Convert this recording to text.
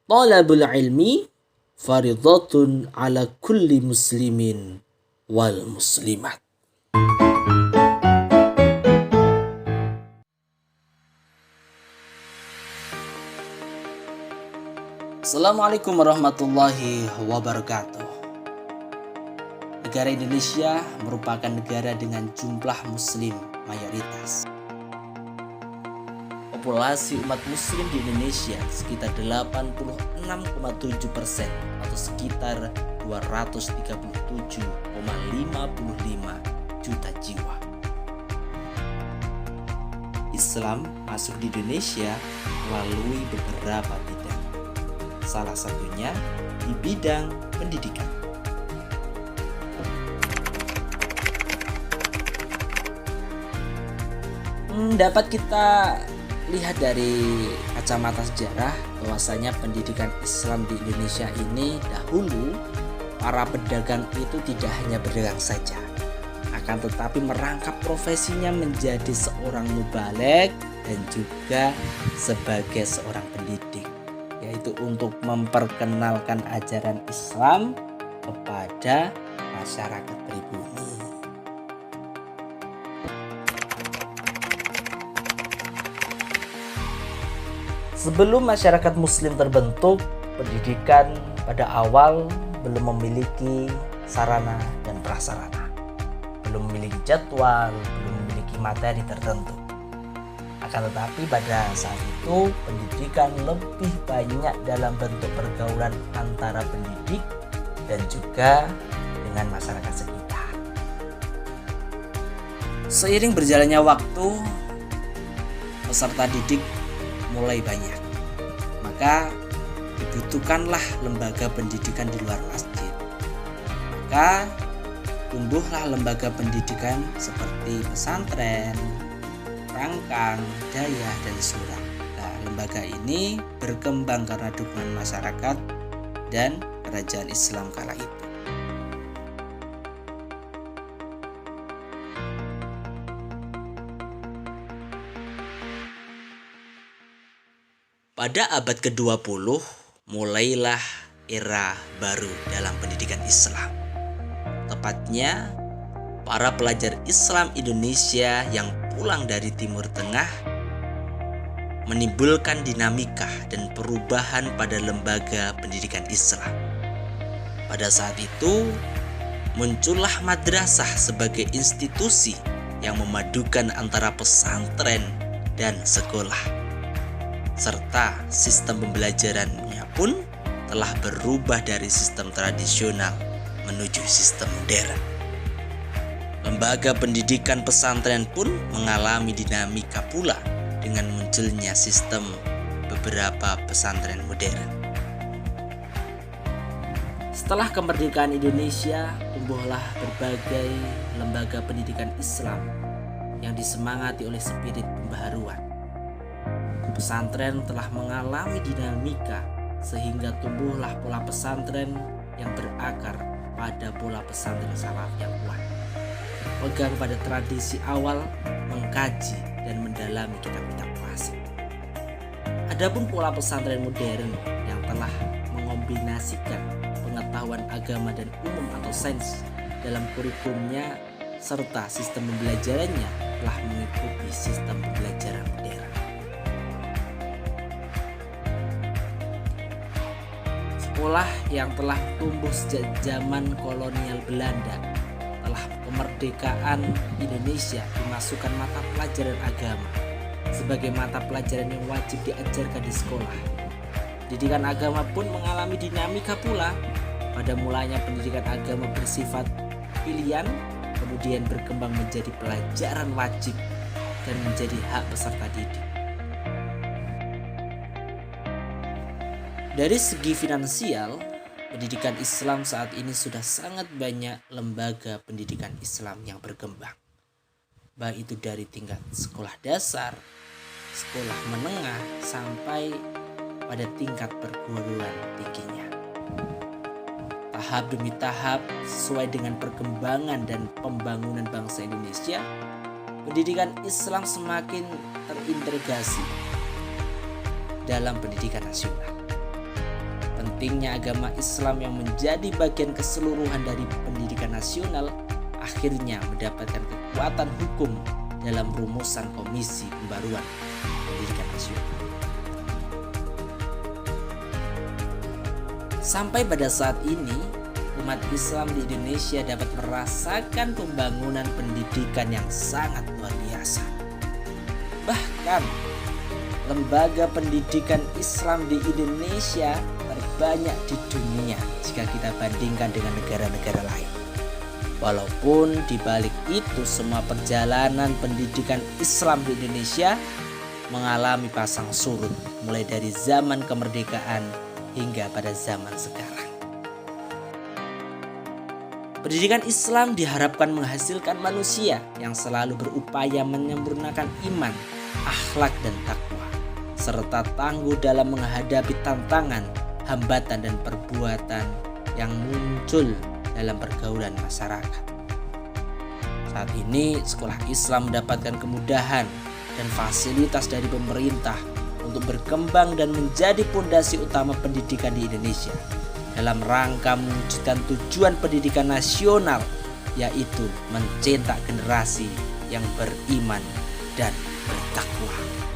Talabul ilmi faridatun ala kulli muslimin wal muslimat. Assalamualaikum warahmatullahi wabarakatuh. Negara Indonesia merupakan negara dengan jumlah muslim mayoritas. Populasi umat muslim di Indonesia sekitar 86,7% atau sekitar 237,55 juta jiwa. Islam masuk di Indonesia melalui beberapa bidang. Salah satunya di bidang pendidikan. Dapat kita lihat dari kacamata sejarah bahwasanya pendidikan Islam di Indonesia ini dahulu para pedagang itu tidak hanya berdagang saja, akan tetapi merangkap profesinya menjadi seorang mubaligh dan juga sebagai seorang pendidik, yaitu untuk memperkenalkan ajaran Islam kepada masyarakat pribumi. Sebelum masyarakat muslim terbentuk, pendidikan pada awal belum memiliki sarana dan prasarana, belum memiliki jadwal, belum memiliki materi tertentu. Akan tetapi pada saat itu pendidikan lebih banyak dalam bentuk pergaulan antara pendidik dan juga dengan masyarakat sekitar. Seiring berjalannya waktu, peserta didik mulai banyak, maka dibutuhkanlah lembaga pendidikan di luar masjid. Maka tumbuhlah lembaga pendidikan seperti pesantren, rangkang, dayah, dan surah. Nah, lembaga ini berkembang karena dukungan masyarakat dan kerajaan Islam kala itu. Pada abad ke-20, mulailah era baru dalam pendidikan Islam. Tepatnya, para pelajar Islam Indonesia yang pulang dari Timur Tengah menimbulkan dinamika dan perubahan pada lembaga pendidikan Islam. Pada saat itu, muncullah madrasah sebagai institusi yang memadukan antara pesantren dan sekolah. Serta sistem pembelajarannya pun telah berubah dari sistem tradisional menuju sistem modern. Lembaga pendidikan pesantren pun mengalami dinamika pula dengan munculnya sistem beberapa pesantren modern. Setelah kemerdekaan Indonesia, tumbuhlah berbagai lembaga pendidikan Islam yang disemangati oleh spirit pembaharuan. Pesantren telah mengalami dinamika sehingga tumbuhlah pola pesantren yang berakar pada pola pesantren salaf yang kuat, pegang pada tradisi awal, mengkaji dan mendalami kitab-kitab klasik. Adapun pola pesantren modern yang telah mengombinasikan pengetahuan agama dan umum atau sains dalam kurikulumnya serta sistem pembelajarannya telah mengikuti sistem pembelajaran modern. Sekolah yang telah tumbuh sejak zaman kolonial Belanda telah kemerdekaan Indonesia dimasukkan mata pelajaran agama sebagai mata pelajaran yang wajib diajarkan di sekolah. Pendidikan agama pun mengalami dinamika pula. Pada mulanya pendidikan agama bersifat pilihan, kemudian berkembang menjadi pelajaran wajib dan menjadi hak peserta didik. Dari segi finansial, pendidikan Islam saat ini sudah sangat banyak lembaga pendidikan Islam yang berkembang. Baik itu dari tingkat sekolah dasar, sekolah menengah, sampai pada tingkat perguruan tingginya. Tahap demi tahap, sesuai dengan perkembangan dan pembangunan bangsa Indonesia, pendidikan Islam semakin terintegrasi dalam pendidikan nasional. pentingnya agama Islam yang menjadi bagian keseluruhan dari pendidikan nasional akhirnya mendapatkan kekuatan hukum dalam rumusan Komisi Pembaruan Pendidikan Nasional. Sampai pada saat ini, umat Islam di Indonesia dapat merasakan pembangunan pendidikan yang sangat luar biasa. Bahkan, lembaga pendidikan Islam di Indonesia terbanyak di dunia jika kita bandingkan dengan negara-negara lain. Walaupun di balik itu semua perjalanan pendidikan Islam di Indonesia mengalami pasang surut mulai dari zaman kemerdekaan hingga pada zaman sekarang. Pendidikan Islam diharapkan menghasilkan manusia yang selalu berupaya menyempurnakan iman, akhlak dan takwa, serta tangguh dalam menghadapi tantangan, hambatan dan perbuatan yang muncul dalam pergaulan masyarakat. Saat ini sekolah Islam mendapatkan kemudahan dan fasilitas dari pemerintah untuk berkembang dan menjadi pondasi utama pendidikan di Indonesia dalam rangka mewujudkan tujuan pendidikan nasional, yaitu mencetak generasi yang beriman dan bertakwa.